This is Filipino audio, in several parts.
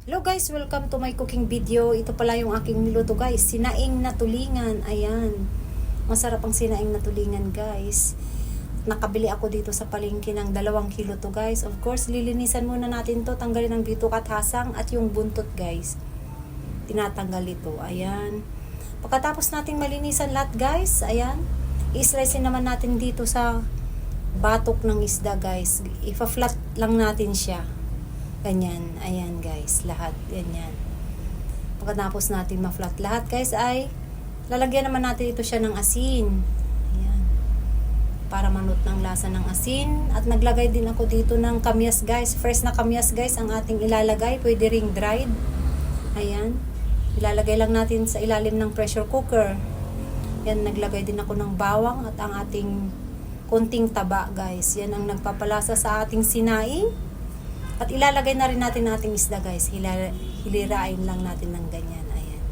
Hello guys, welcome to my cooking video. Ito pala yung aking niluto guys, sinaing na tulingan. Ayan, masarap ang sinaing na tulingan guys. Nakabili ako dito sa palengke ng 2 kilo to guys. Of course, lilinisan muna natin to, tanggalin ang bitok at hasang at yung buntot guys. Tinatanggal ito, ayan. Pagkatapos nating malinisan lahat guys, ayan, i-slice naman natin dito sa batok ng isda guys. Ipa-flat lang natin siya. Ganyan, ayan guys, lahat, ganyan. Pagkatapos natin ma-flat lahat guys ay lalagyan naman natin ito siya ng asin. Ayan. Para manot ng lasa ng asin. At naglagay din ako dito ng kamyas guys. Fresh na kamyas guys ang ating ilalagay. Pwede ring dried. Ayan. Ilalagay lang natin sa ilalim ng pressure cooker. Yan, naglagay din ako ng bawang at ang ating konting taba guys. Yan ang nagpapalasa sa ating sinaing. At ilalagay na rin natin ating isda guys. Hilirain lang natin ng ganyan. Ayan.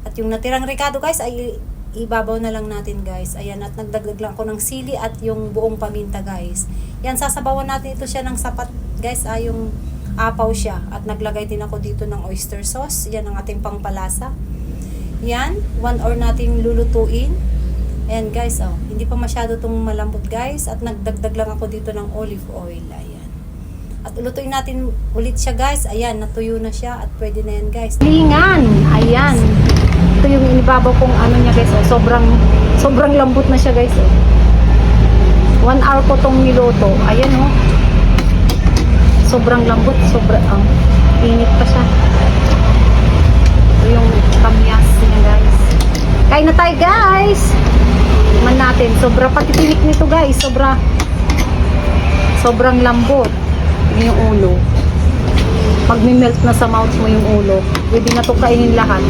At yung natirang ricado guys ay ibabaw na lang natin guys. Ayan. At nagdagdag lang ako ng sili at yung buong paminta guys. Yan, sasabawan natin ito siya ng sapat guys. Ay yung apaw siya. At naglagay din ako dito ng oyster sauce. Yan ang ating pangpalasa. Yan. 1 hour nating lulutuin. Ayan guys. Oh, hindi pa masyado itong malambot guys. At nagdagdag lang ako dito ng olive oil. Ayan. At ulutuin natin ulit siya guys. Ayan, natuyo na siya at pwede na yan guys. Lingan! Ayan. Ito yung inibabaw kong ano niya guys. Oh. Sobrang lambot na siya guys. Oh. 1 hour ko tong niluto. Ayan oh. Sobrang lambot. Init pa siya. Ito yung kamyas niya guys. Kain na tayo guys! Man natin. Pati tinik nito guys. Sobrang lambot. Yung ulo. Pag melt na sa mouth mo yung ulo, pwede na ito kainin lahat.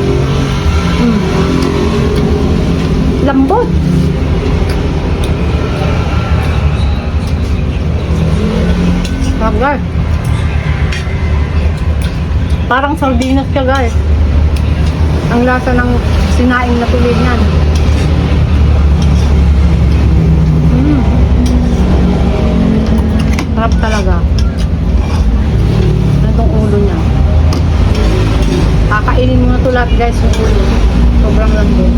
Lambot. Sarap guys. Parang sardinas siya guys. Ang lasa ng sinaing na tulingan. Sarap talaga. Itong ulo niya. Kakainin mo na ito lahat guys, yung ulo. Sobrang lambot.